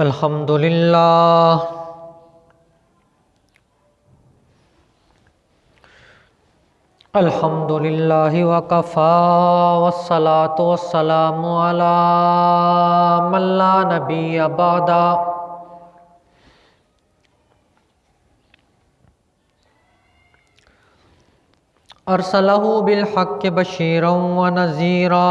الحمد للہ الحمد للہ وکفا والصلاة والسلام علی من لا نبی بعد ارسلہ بالحق بشیرا ونذیرا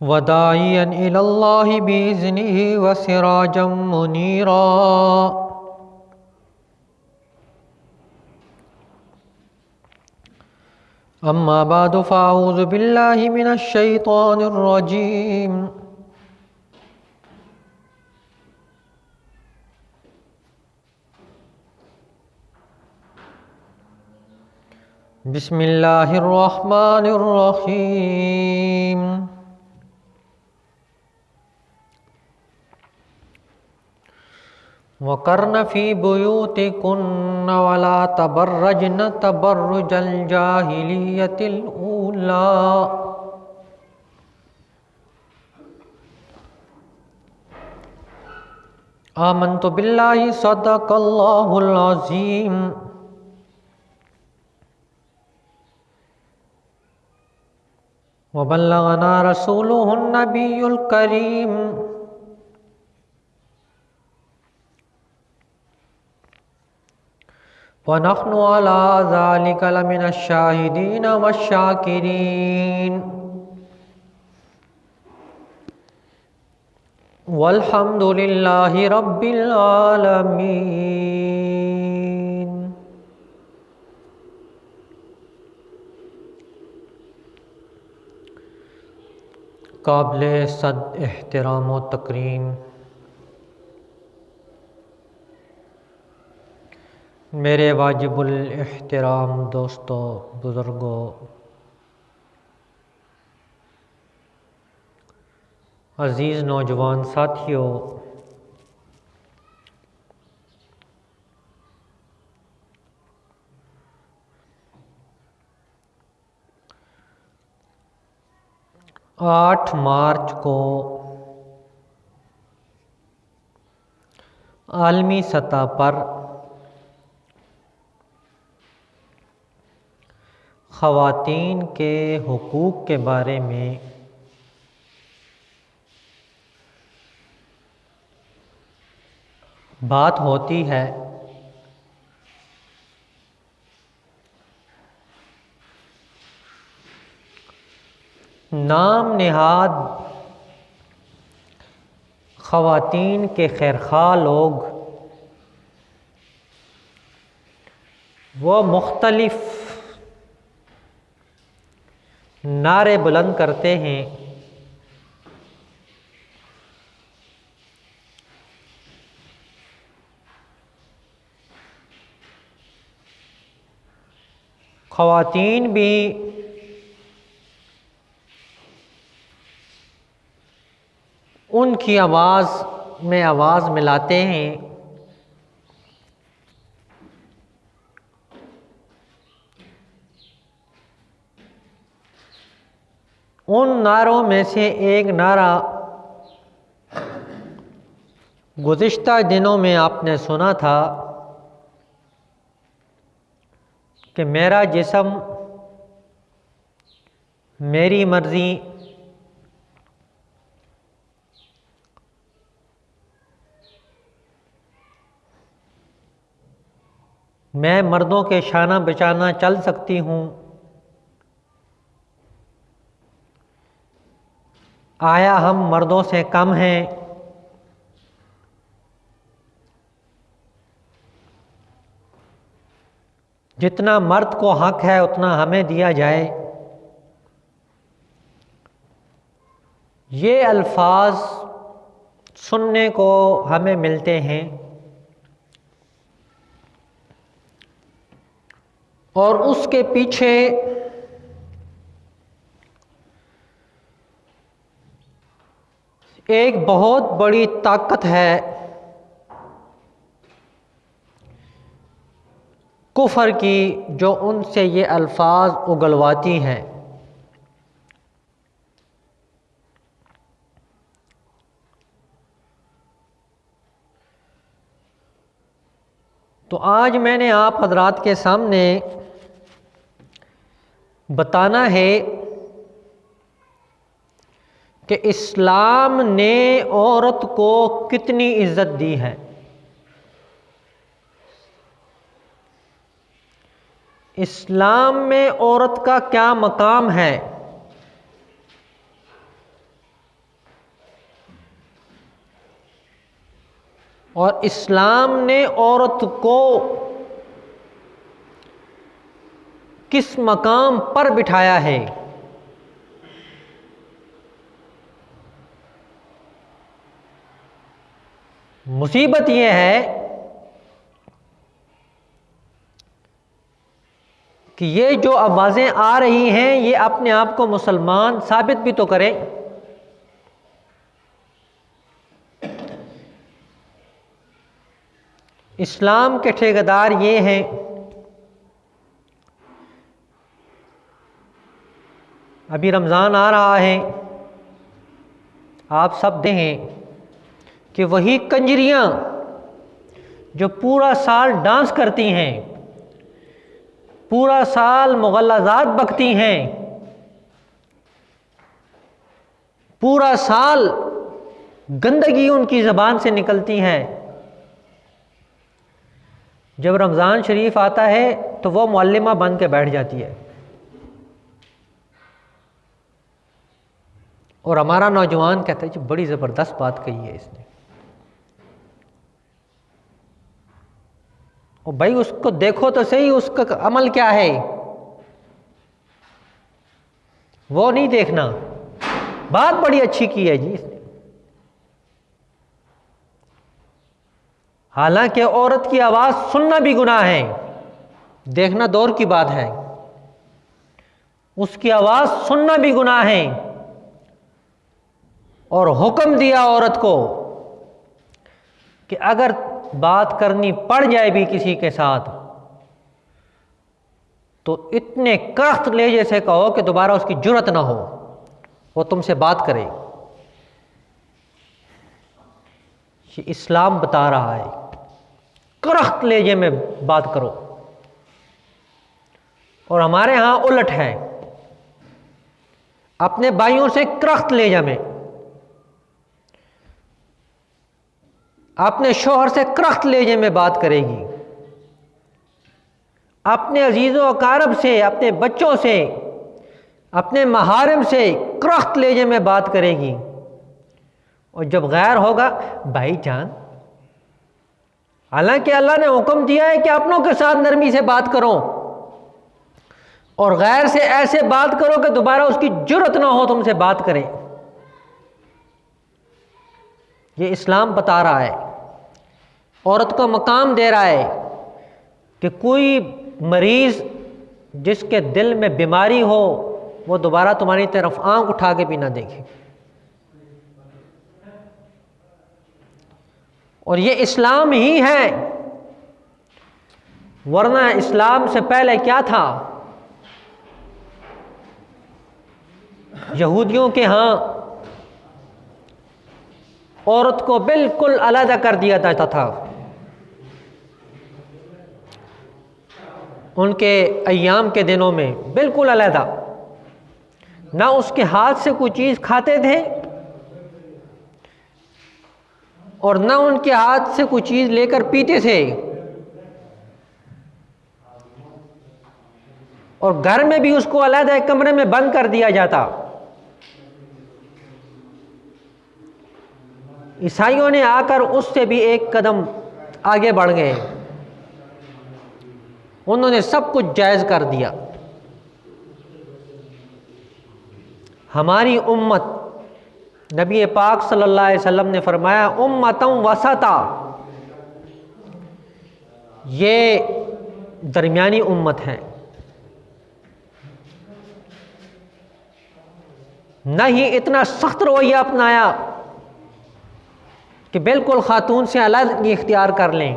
وداعیا الی اللہ بإذنہ وسراجا منیرا اما بعد فاعوذ باللہ من الشیطان الرجیم بسم اللہ الرحمن الرحیم وَقَرْنَ فِي بُيُوتِكُنَّ وَلَا تَبَرَّجْنَ تَبَرُّجَ الْجَاهِلِيَّةِ الْأُولَى آمَنْتُ بِاللَّهِ صَدَقَ اللَّهُ الْعَظِيمُ وَبَلَّغَنَا رَسُولُهُ النَّبِيُّ الْكَرِيمُ وَنَحْنُ عَلَى ذَلِكَ لَمِنَ الشَّاهِدِينَ وَالشَّاكِرِينَ وَالْحَمْدُ لِلَّهِ رَبِّ الْعَالَمِينَ قابل صد احترام و تکریم میرے واجب الاحترام دوستوں، بزرگوں، عزیز نوجوان ساتھیوں، آٹھ مارچ کو عالمی سطح پر خواتین کے حقوق کے بارے میں بات ہوتی ہے۔ نام نہاد خواتین کے خیرخواہ لوگ وہ مختلف نعرے بلند کرتے ہیں، خواتین بھی ان کی آواز میں آواز ملاتے ہیں۔ ان نعروں میں سے ایک نعرہ گزشتہ دنوں میں آپ نے سنا تھا کہ میرا جسم میری مرضی، میں مردوں کے شانہ بشانہ چل سکتی ہوں۔ آیا ہم مردوں سے کم ہیں؟ جتنا مرد کو حق ہے اتنا ہمیں دیا جائے۔ یہ الفاظ سننے کو ہمیں ملتے ہیں، اور اس کے پیچھے ایک بہت بڑی طاقت ہے، کفر کی، جو ان سے یہ الفاظ اگلواتی ہیں۔ تو آج میں نے آپ حضرات کے سامنے بتانا ہے کہ اسلام نے عورت کو کتنی عزت دی ہے۔ اسلام میں عورت کا کیا مقام ہے، اور اسلام نے عورت کو کس مقام پر بٹھایا ہے۔ مصیبت یہ ہے کہ یہ جو آوازیں آ رہی ہیں یہ اپنے آپ کو مسلمان ثابت بھی تو کریں۔ اسلام کے ٹھیکیدار یہ ہیں ابھی رمضان آ رہا ہے، آپ سب دیکھیں کہ وہی کنجریاں جو پورا سال ڈانس کرتی ہیں، پورا سال مغلظات بکتی ہیں، پورا سال گندگی ان کی زبان سے نکلتی ہے، جب رمضان شریف آتا ہے تو وہ معلمہ بن کے بیٹھ جاتی ہے، اور ہمارا نوجوان کہتا ہے کہ بڑی زبردست بات کہی ہے اس نے، اور بھائی اس کو دیکھو تو صحیح اس کا عمل کیا ہے، وہ نہیں دیکھنا، بات بڑی اچھی کی ہے جی اس نے۔ حالانکہ عورت کی آواز سننا بھی گناہ ہے، دیکھنا دور کی بات ہے، اس کی آواز سننا بھی گناہ ہے، اور حکم دیا عورت کو کہ اگر بات کرنی پڑ جائے بھی کسی کے ساتھ تو اتنے کرخت لہجے سے کہو کہ دوبارہ اس کی جرت نہ ہو وہ تم سے بات کرے۔ یہ اسلام بتا رہا ہے کرخت لہجے میں بات کرو، اور ہمارے ہاں الٹ ہے، اپنے بھائیوں سے کرخت لہجے میں، اپنے شوہر سے کرخت لہجے میں بات کرے گی، اپنے عزیز و اقارب سے، اپنے بچوں سے، اپنے محارم سے کرخت لہجے میں بات کرے گی، اور جب غیر ہوگا بھائی جان، حالانکہ اللہ نے حکم دیا ہے کہ اپنوں کے ساتھ نرمی سے بات کرو، اور غیر سے ایسے بات کرو کہ دوبارہ اس کی جرت نہ ہو تم سے بات کرے۔ یہ اسلام بتا رہا ہے، عورت کو مقام دے رہا ہے کہ کوئی مریض جس کے دل میں بیماری ہو وہ دوبارہ تمہاری طرف آنکھ اٹھا کے بھی نہ دیکھے، اور یہ اسلام ہی ہے، ورنہ اسلام سے پہلے کیا تھا؟ یہودیوں کے ہاں عورت کو بالکل علیحدہ کر دیا جاتا تھا، ان کے ایام کے دنوں میں بالکل علیحدہ، نہ اس کے ہاتھ سے کوئی چیز کھاتے تھے اور نہ ان کے ہاتھ سے کوئی چیز لے کر پیتے تھے، اور گھر میں بھی اس کو علیحدہ ایک کمرے میں بند کر دیا جاتا۔ عیسائیوں نے آ کر اس سے بھی ایک قدم آگے بڑھ گئے، انہوں نے سب کچھ جائز کر دیا۔ ہماری امت، نبی پاک صلی اللہ علیہ وسلم نے فرمایا امتاً وسطا، یہ درمیانی امت ہے، نہ ہی اتنا سخت رویہ اپنایا کہ بالکل خاتون سے علیحدگی اختیار کر لیں،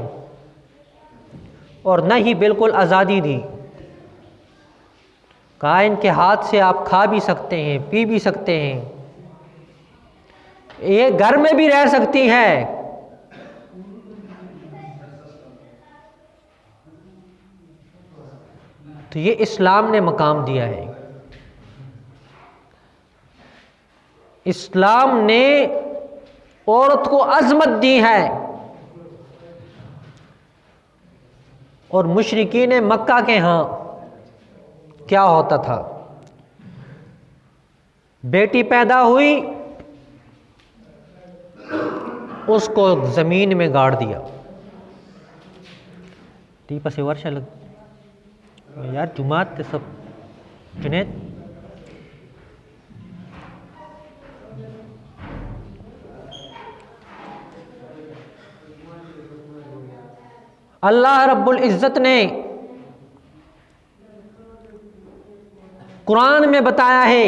اور نہ ہی بالکل آزادی دی، کہا ان کے ہاتھ سے آپ کھا بھی سکتے ہیں، پی بھی سکتے ہیں، یہ گھر میں بھی رہ سکتی ہیں، تو یہ اسلام نے مقام دیا ہے. اسلام نے عورت کو عظمت دی ہے. اور مشرکین مکہ کے ہاں کیا ہوتا تھا؟ بیٹی پیدا ہوئی، اس کو زمین میں گاڑ دیا. ٹیپا سے ورشا لگ یار جماعت تے سب جنید اللہ رب العزت نے قرآن میں بتایا ہے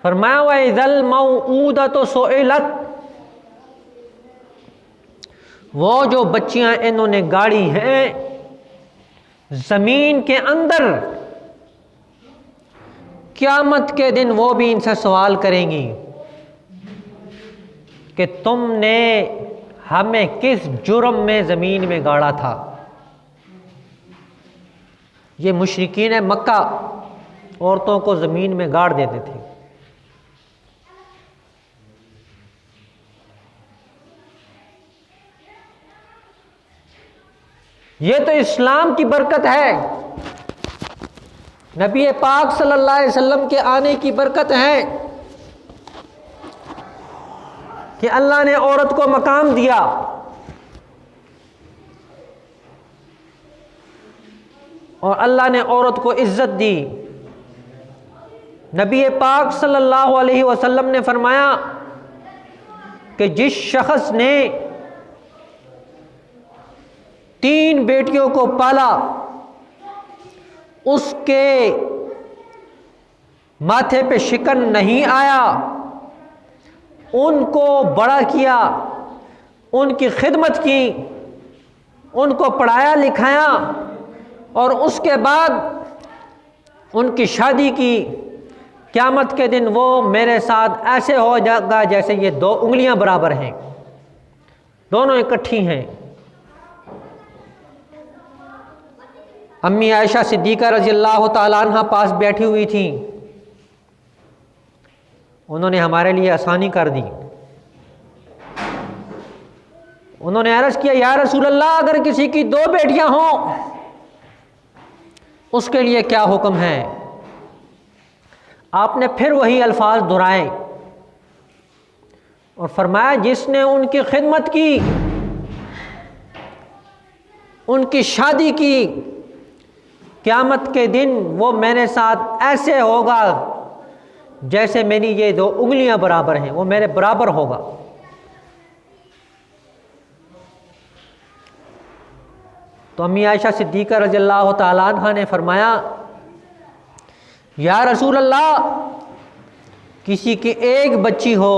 فرمایا وَإِذَا الْمَوْءُودَةُ سُئِلَتْ، وہ جو بچیاں انہوں نے گاڑی ہیں زمین کے اندر، قیامت کے دن وہ بھی ان سے سوال کریں گی کہ تم نے ہمیں کس جرم میں زمین میں گاڑا تھا. یہ مشرکین مکہ عورتوں کو زمین میں گاڑ دیتے تھے. یہ تو اسلام کی برکت ہے، نبی پاک صلی اللہ علیہ وسلم کے آنے کی برکت ہے کہ اللہ نے عورت کو مقام دیا. اور اللہ نے عورت کو عزت دی. نبی پاک صلی اللہ علیہ وسلم نے فرمایا کہ جس شخص نے 3 بیٹیوں کو پالا، اس کے ماتھے پہ شکن نہیں آیا، ان کو بڑا کیا، ان کی خدمت کی، ان کو پڑھایا لکھایا، اور اس کے بعد ان کی شادی کی، قیامت کے دن وہ میرے ساتھ ایسے ہو جائے گا جیسے یہ 2 انگلیاں برابر ہیں، دونوں اکٹھی ہیں. امی عائشہ صدیقہ رضی اللہ تعالیٰ عنہ پاس بیٹھی ہوئی تھیں، انہوں نے ہمارے لیے آسانی کر دی. انہوں نے عرض کیا یا رسول اللہ اگر کسی کی 2 بیٹیاں ہوں اس کے لیے کیا حکم ہے؟ آپ نے پھر وہی الفاظ دہرائے اور فرمایا جس نے ان کی خدمت کی، ان کی شادی کی، قیامت کے دن وہ میرے ساتھ ایسے ہوگا جیسے میری یہ 2 انگلیاں برابر ہیں، وہ میرے برابر ہوگا. تو امی عائشہ صدیقہ رضی اللہ تعالیٰ عنہ نے فرمایا یا رسول اللہ کسی کی 1 بچی ہو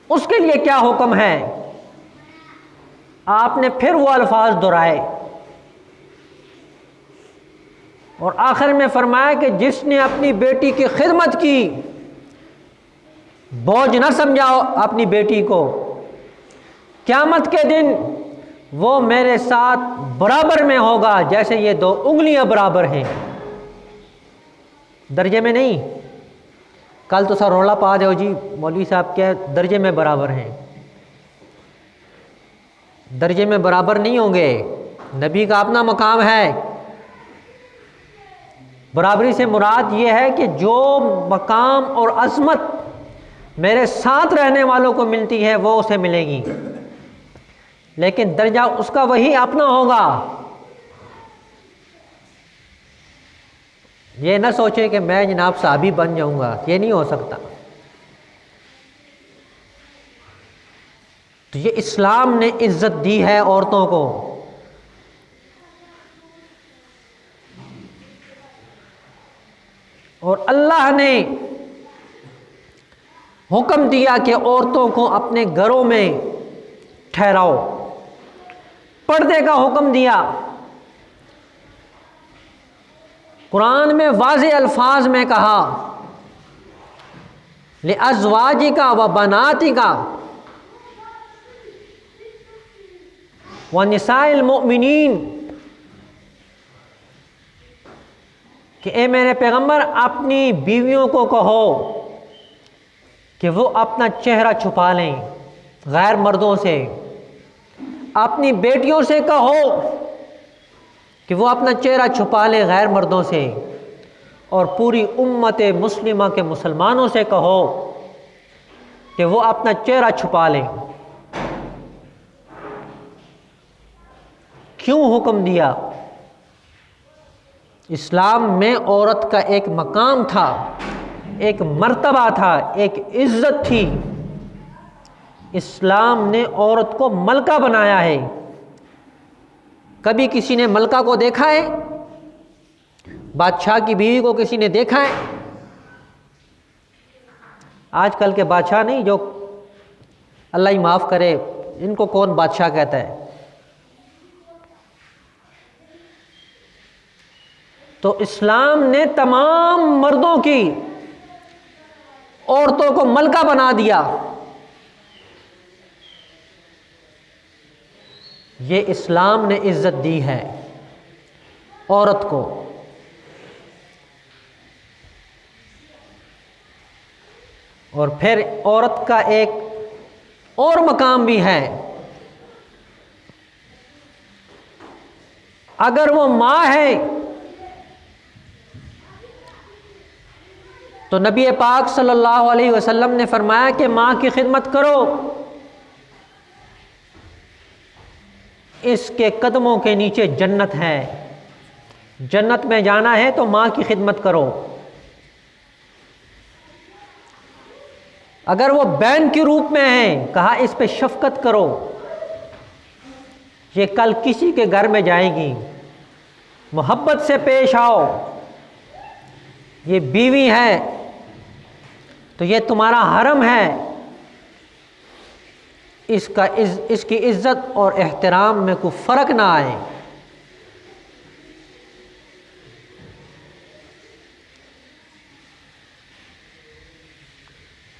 اس کے لیے کیا حکم ہے؟ آپ نے پھر وہ الفاظ دہرائے اور آخر میں فرمایا کہ جس نے اپنی بیٹی کی خدمت کی، بوجھ نہ سمجھاؤ اپنی بیٹی کو، قیامت کے دن وہ میرے ساتھ برابر میں ہوگا جیسے یہ 2 انگلیاں برابر ہیں. درجے میں نہیں. کل تو سر رولا پا دو جی مولوی صاحب کیا درجے میں برابر ہیں. درجے میں برابر نہیں ہوں گے. نبی کا اپنا مقام ہے. برابری سے مراد یہ ہے کہ جو مقام اور عظمت میرے ساتھ رہنے والوں کو ملتی ہے وہ اسے ملے گی، لیکن درجہ اس کا وہی اپنا ہوگا. یہ نہ سوچے کہ میں جناب صحابی بن جاؤں گا، یہ نہیں ہو سکتا. تو یہ اسلام نے عزت دی ہے عورتوں کو. اور اللہ نے حکم دیا کہ عورتوں کو اپنے گھروں میں ٹھہراؤ. پردے کا حکم دیا. قرآن میں واضح الفاظ میں کہا لِأَزْوَاجِكَ وَبَنَاتِكَ، وَنِسَاءِ الْمُؤْمِنِينَ کہ اے میرے پیغمبر اپنی بیویوں کو کہو کہ وہ اپنا چہرہ چھپا لیں غیر مردوں سے، اپنی بیٹیوں سے کہو کہ وہ اپنا چہرہ چھپا لیں غیر مردوں سے، اور پوری امت مسلمہ کے مسلمانوں سے کہو کہ وہ اپنا چہرہ چھپا لیں۔ کیوں حکم دیا؟ اسلام میں عورت کا ایک مقام تھا، ایک مرتبہ تھا، ایک عزت تھی۔ اسلام نے عورت کو ملکہ بنایا ہے۔ کبھی کسی نے ملکہ کو دیکھا ہے؟ بادشاہ کی بیوی کو کسی نے دیکھا ہے؟ آج کل کے بادشاہ نہیں، جو اللہ ہی معاف کرے، ان کو کون بادشاہ کہتا ہے؟ تو اسلام نے تمام مردوں کی عورتوں کو ملکہ بنا دیا۔ یہ اسلام نے عزت دی ہے عورت کو۔ اور پھر عورت کا ایک اور مقام بھی ہے، اگر وہ ماں ہے تو نبی پاک صلی اللہ علیہ وسلم نے فرمایا کہ ماں کی خدمت کرو، اس کے قدموں کے نیچے جنت ہے، جنت میں جانا ہے تو ماں کی خدمت کرو۔ اگر وہ بہن کے روپ میں ہے، کہا اس پہ شفقت کرو، یہ کل کسی کے گھر میں جائے گی، محبت سے پیش آؤ، یہ بیوی ہے تو یہ تمہارا حرم ہے، اس کی عزت اور احترام میں کوئی فرق نہ آئے۔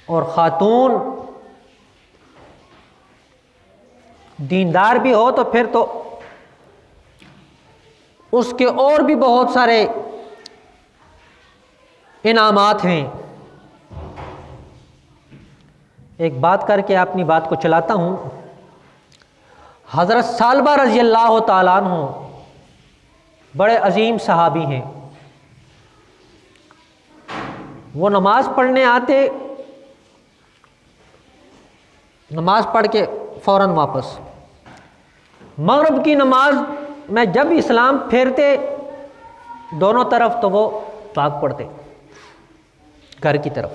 اور خاتون دیندار بھی ہو تو پھر تو اس کے اور بھی بہت سارے انعامات ہیں۔ ایک بات کر کے اپنی بات کو چلاتا ہوں۔ حضرت ثعلبہ رضی اللہ تعالیٰ عنہ بڑے عظیم صحابی ہیں۔ وہ نماز پڑھنے آتے، نماز پڑھ کے فوراً واپس۔ مغرب کی نماز میں جب اسلام پھیرتے دونوں طرف تو وہ بھاگ پڑتے گھر کی طرف۔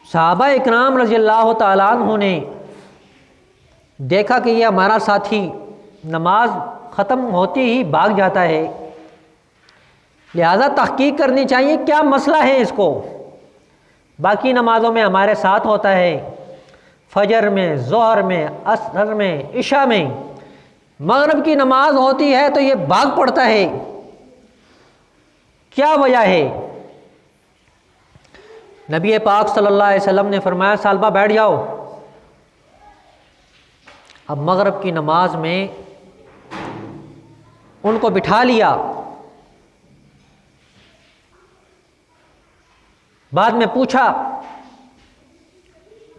صحابہ اکرام رضی اللہ تعالیٰ عنہ نے دیکھا کہ یہ ہمارا ساتھی نماز ختم ہوتی ہی بھاگ جاتا ہے، لہذا تحقیق کرنی چاہیے کیا مسئلہ ہے اس کو۔ باقی نمازوں میں ہمارے ساتھ ہوتا ہے، فجر میں، ظہر میں، عصر میں، عشاء میں، مغرب کی نماز ہوتی ہے تو یہ بھاگ پڑتا ہے، کیا وجہ ہے؟ نبی پاک صلی اللہ علیہ وسلم نے فرمایا ثعلبہ بیٹھ جاؤ۔ اب مغرب کی نماز میں ان کو بٹھا لیا، بعد میں پوچھا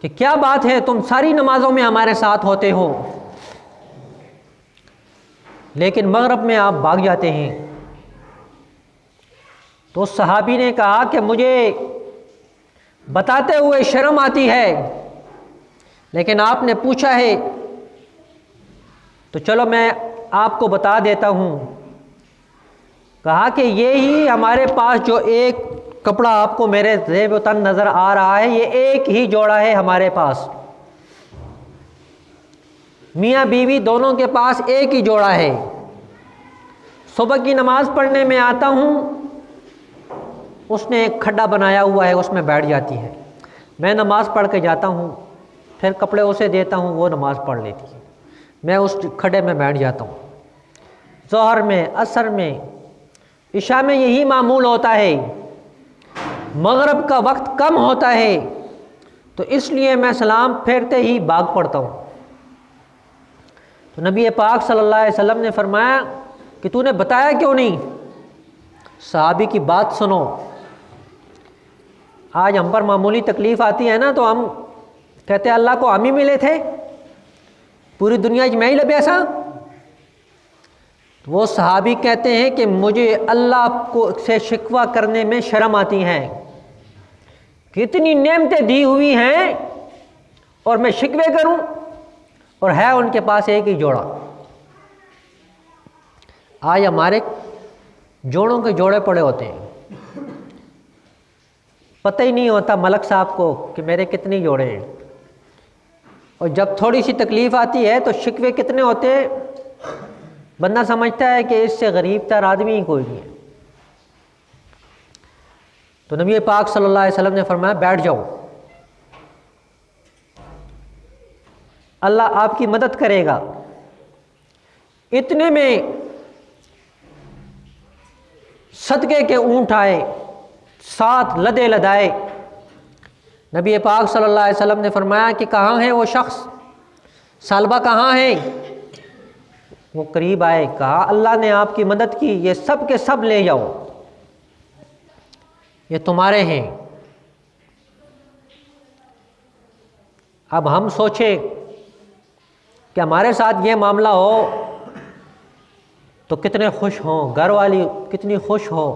کہ کیا بات ہے، تم ساری نمازوں میں ہمارے ساتھ ہوتے ہو لیکن مغرب میں آپ بھاگ جاتے ہیں؟ تو اس صحابی نے کہا کہ مجھے بتاتے ہوئے شرم آتی ہے، لیکن آپ نے پوچھا ہے تو چلو میں آپ کو بتا دیتا ہوں۔ کہا کہ یہی ہمارے پاس جو ایک کپڑا آپ کو میرے زیب و تن نظر آ رہا ہے، یہ ایک ہی جوڑا ہے ہمارے پاس، میاں بیوی دونوں کے پاس ایک ہی جوڑا ہے۔ صبح کی نماز پڑھنے میں آتا ہوں، اس نے ایک کھڈا بنایا ہوا ہے، اس میں بیٹھ جاتی ہے، میں نماز پڑھ کے جاتا ہوں، پھر کپڑے اسے دیتا ہوں، وہ نماز پڑھ لیتی ہے، میں اس کھڈے میں بیٹھ جاتا ہوں۔ ظہر میں، عصر میں، عشاء میں یہی معمول ہوتا ہے، مغرب کا وقت کم ہوتا ہے تو اس لیے میں سلام پھیرتے ہی بھاگ پڑتا ہوں۔ تو نبی پاک صلی اللہ علیہ وسلم نے فرمایا کہ تو نے بتایا کیوں نہیں؟ صحابی کی بات سنو، آج ہم پر معمولی تکلیف آتی ہے نا تو ہم کہتے ہیں اللہ کو ہم ہی ملے تھے، پوری دنیا میں ہی لبے ایسا۔ وہ صحابی کہتے ہیں کہ مجھے اللہ کو سے شکوہ کرنے میں شرم آتی ہے، کتنی نعمتیں دی ہوئی ہیں اور میں شکوے کروں، اور ہے ان کے پاس ایک ہی جوڑا۔ آج ہمارے جوڑوں کے جوڑے پڑے ہوتے ہیں، پتہ ہی نہیں ہوتا ملک صاحب کو کہ میرے کتنے جوڑے ہیں، اور جب تھوڑی سی تکلیف آتی ہے تو شکوے کتنے ہوتے ہیں، بندہ سمجھتا ہے کہ اس سے غریب تر آدمی ہی کوئی نہیں ہے۔ تو نبی پاک صلی اللہ علیہ وسلم نے فرمایا بیٹھ جاؤ، اللہ آپ کی مدد کرے گا۔ اتنے میں صدقے کے اونٹ آئے، 7 لدے لدائے۔ نبی پاک صلی اللہ علیہ وسلم نے فرمایا کہ کہاں ہے وہ شخص، سالبہ کہاں ہے؟ وہ قریب آئے، کہا اللہ نے آپ کی مدد کی، یہ سب کے سب لے جاؤ، یہ تمہارے ہیں۔ اب ہم سوچیں کہ ہمارے ساتھ یہ معاملہ ہو تو کتنے خوش ہوں، گھر والی کتنی خوش ہو۔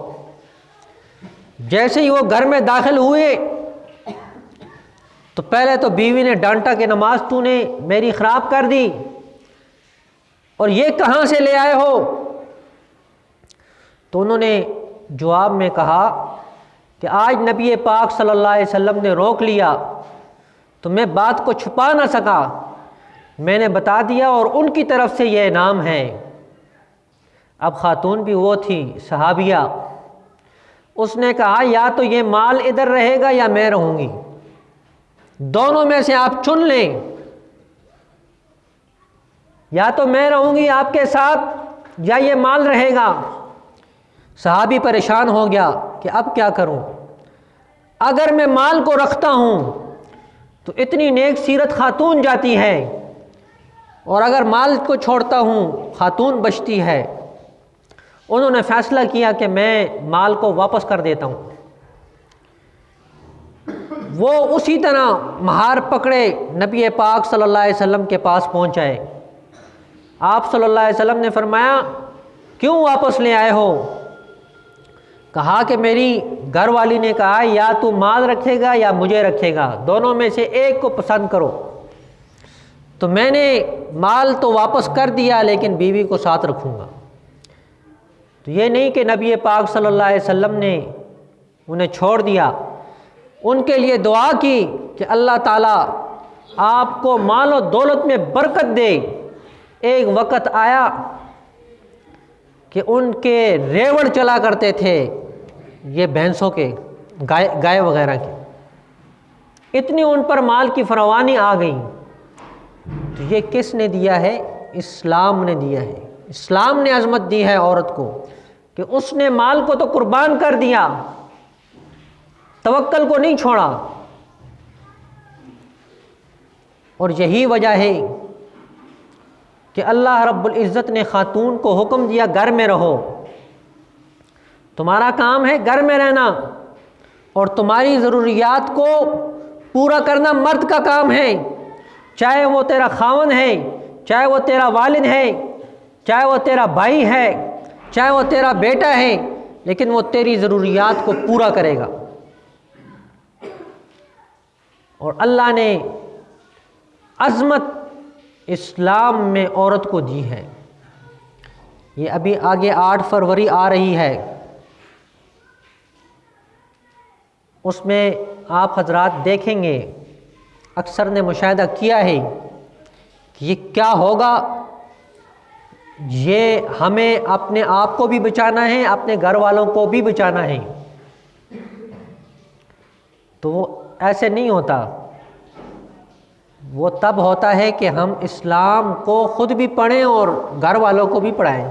جیسے ہی وہ گھر میں داخل ہوئے تو پہلے تو بیوی نے ڈانٹا کہ نماز تو نے میری خراب کر دی، اور یہ کہاں سے لے آئے ہو؟ تو انہوں نے جواب میں کہا کہ آج نبی پاک صلی اللہ علیہ وسلم نے روک لیا تو میں بات کو چھپا نہ سکا، میں نے بتا دیا، اور ان کی طرف سے یہ انعام ہے۔ اب خاتون بھی وہ تھی صحابیہ، اس نے کہا یا تو یہ مال ادھر رہے گا یا میں رہوں گی، دونوں میں سے آپ چن لیں، یا تو میں رہوں گی آپ کے ساتھ یا یہ مال رہے گا۔ صحابی پریشان ہو گیا کہ اب کیا کروں، اگر میں مال کو رکھتا ہوں تو اتنی نیک سیرت خاتون جاتی ہے، اور اگر مال کو چھوڑتا ہوں خاتون بچتی ہے۔ انہوں نے فیصلہ کیا کہ میں مال کو واپس کر دیتا ہوں۔ وہ اسی طرح مہار پکڑے نبی پاک صلی اللہ علیہ وسلم کے پاس پہنچائے۔ آپ صلی اللہ علیہ وسلم نے فرمایا کیوں واپس لے آئے ہو؟ کہا کہ میری گھر والی نے کہا یا تو مال رکھے گا یا مجھے رکھے گا، دونوں میں سے ایک کو پسند کرو۔ تو میں نے مال تو واپس کر دیا لیکن بیوی کو ساتھ رکھوں گا۔ تو یہ نہیں کہ نبی پاک صلی اللہ علیہ وسلم نے انہیں چھوڑ دیا، ان کے لیے دعا کی کہ اللہ تعالیٰ آپ کو مال و دولت میں برکت دے۔ ایک وقت آیا کہ ان کے ریوڑ چلا کرتے تھے، یہ بھینسوں کے، گائے وغیرہ کے، اتنی ان پر مال کی فراوانی آ گئی۔ تو یہ کس نے دیا ہے؟ اسلام نے دیا ہے۔ اسلام نے عظمت دی ہے عورت کو کہ اس نے مال کو تو قربان کر دیا، توکل کو نہیں چھوڑا۔ اور یہی وجہ ہے کہ اللہ رب العزت نے خاتون کو حکم دیا گھر میں رہو، تمہارا کام ہے گھر میں رہنا، اور تمہاری ضروریات کو پورا کرنا مرد کا کام ہے، چاہے وہ تیرا خاوند ہے، چاہے وہ تیرا والد ہے، چاہے وہ تیرا بھائی ہے، چاہے وہ تیرا بیٹا ہے، لیکن وہ تیری ضروریات کو پورا کرے گا۔ اور اللہ نے عظمت اسلام میں عورت کو دی ہے۔ یہ ابھی آگے 8 فروری آ رہی ہے، اس میں آپ حضرات دیکھیں گے، اکثر نے مشاہدہ کیا ہے کہ یہ کیا ہوگا۔ یہ ہمیں اپنے آپ کو بھی بچانا ہے، اپنے گھر والوں کو بھی بچانا ہے۔ تو وہ ایسے نہیں ہوتا، وہ تب ہوتا ہے کہ ہم اسلام کو خود بھی پڑھیں اور گھر والوں کو بھی پڑھائیں۔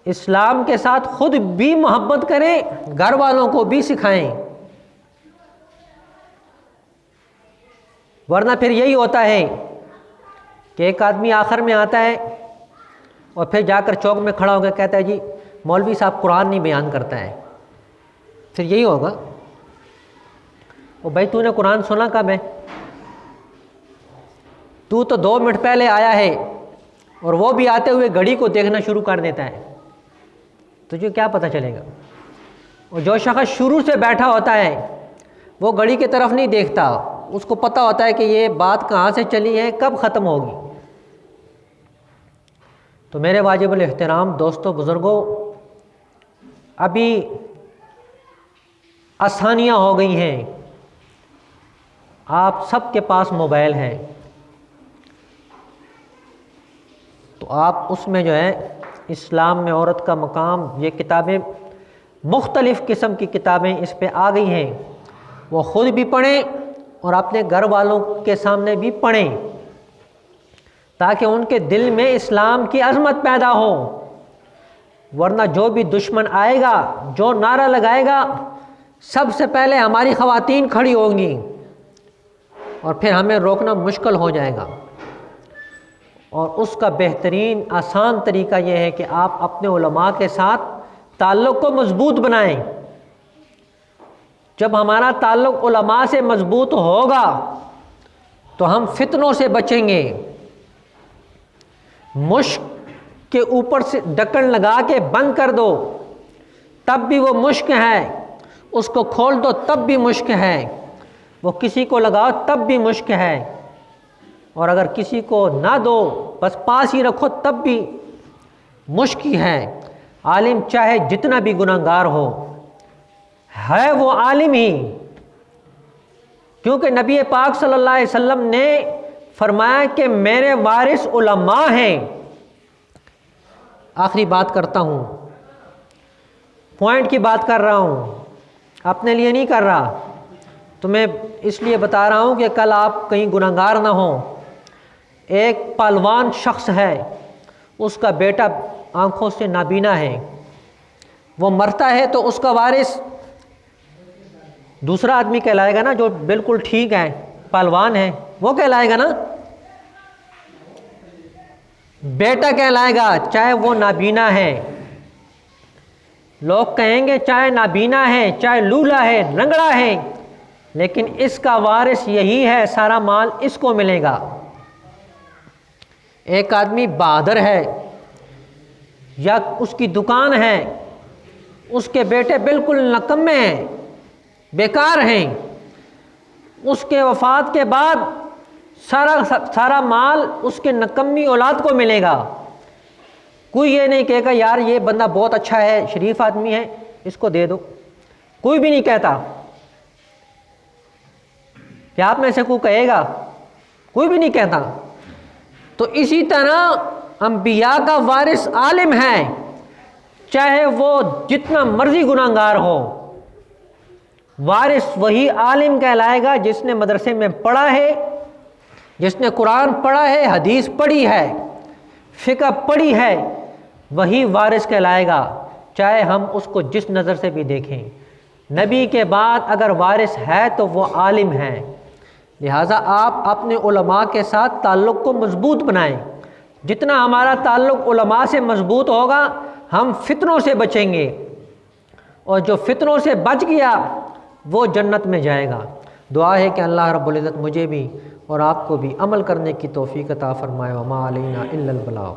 اسلام کے ساتھ خود بھی محبت کریں، گھر والوں کو بھی سکھائیں۔ ورنہ پھر یہی ہوتا ہے کہ ایک آدمی آخر میں آتا ہے اور پھر جا کر چوک میں کھڑا ہو کے کہتا ہے جی مولوی صاحب قرآن نہیں بیان کرتا ہے. پھر یہی ہوگا. وہ بھائی تو نے قرآن سنا کب ہے؟ تو 2 منٹ پہلے آیا ہے اور وہ بھی آتے ہوئے گھڑی کو دیکھنا شروع کر دیتا ہے. تجھے کیا پتہ چلے گا؟ اور جو شخص شروع سے بیٹھا ہوتا ہے وہ گھڑی کی طرف نہیں دیکھتا، اس کو پتہ ہوتا ہے کہ یہ بات کہاں سے چلی ہے، کب ختم ہوگی. تو میرے واجب الاحترام دوستو بزرگوں، ابھی آسانیاں ہو گئی ہیں. آپ سب کے پاس موبائل ہے، تو آپ اس میں جو ہے اسلام میں عورت کا مقام، یہ کتابیں مختلف قسم کی کتابیں اس پہ آ گئی ہیں، وہ خود بھی پڑھیں اور اپنے گھر والوں کے سامنے بھی پڑھیں تاکہ ان کے دل میں اسلام کی عظمت پیدا ہو. ورنہ جو بھی دشمن آئے گا، جو نعرہ لگائے گا، سب سے پہلے ہماری خواتین کھڑی ہوں گی اور پھر ہمیں روکنا مشکل ہو جائے گا. اور اس کا بہترین آسان طریقہ یہ ہے کہ آپ اپنے علماء کے ساتھ تعلق کو مضبوط بنائیں. جب ہمارا تعلق علماء سے مضبوط ہوگا تو ہم فتنوں سے بچیں گے. مشک کے اوپر سے ڈھکن لگا کے بند کر دو تب بھی وہ مشک ہے، اس کو کھول دو تب بھی مشک ہے، وہ کسی کو لگاؤ تب بھی مشک ہے، اور اگر کسی کو نہ دو بس پاس ہی رکھو تب بھی مشک ہی ہے. عالم چاہے جتنا بھی گناہگار ہو ہے وہ عالم ہی، کیونکہ نبی پاک صلی اللہ علیہ وسلم نے فرمایا کہ میرے وارث علماء ہیں. آخری بات کرتا ہوں، پوائنٹ کی بات کر رہا ہوں، اپنے لیے نہیں کر رہا، تو میں اس لیے بتا رہا ہوں کہ کل آپ کہیں گناہگار نہ ہوں. ایک پہلوان شخص ہے، اس کا بیٹا آنکھوں سے نابینا ہے، وہ مرتا ہے تو اس کا وارث دوسرا آدمی کہلائے گا نا، جو بالکل ٹھیک ہے، پہلوان ہے، وہ کہلائے گا نا، بیٹا کہلائے گا چاہے وہ نابینا ہے. لوگ کہیں گے چاہے نابینا ہے، چاہے لولا ہے، لنگڑا ہے، لیکن اس کا وارث یہی ہے، سارا مال اس کو ملے گا. ایک آدمی بہادر ہے یا اس کی دکان ہے، اس کے بیٹے بالکل نکمے ہیں، بیکار ہیں، اس کے وفات کے بعد سارا مال اس کے نکمی اولاد کو ملے گا. کوئی یہ نہیں کہے گا یار یہ بندہ بہت اچھا ہے، شریف آدمی ہے، اس کو دے دو. کوئی بھی نہیں کہتا. کیا آپ میں سے کوئی کہے گا؟ کوئی بھی نہیں کہتا. تو اسی طرح انبیاء کا وارث عالم ہے، چاہے وہ جتنا مرضی گناہگار ہو، وارث وہی عالم کہلائے گا جس نے مدرسے میں پڑھا ہے، جس نے قرآن پڑھا ہے، حدیث پڑھی ہے، فقہ پڑھی ہے، وہی وارث کہلائے گا، چاہے ہم اس کو جس نظر سے بھی دیکھیں. نبی کے بعد اگر وارث ہے تو وہ عالم ہے. لہٰذا آپ اپنے علماء کے ساتھ تعلق کو مضبوط بنائیں. جتنا ہمارا تعلق علماء سے مضبوط ہوگا ہم فتنوں سے بچیں گے، اور جو فتنوں سے بچ گیا وہ جنت میں جائے گا. دعا ہے کہ اللہ رب العزت مجھے بھی اور آپ کو بھی عمل کرنے کی توفیق عطا فرمائے. وما علینا الا البلاغ.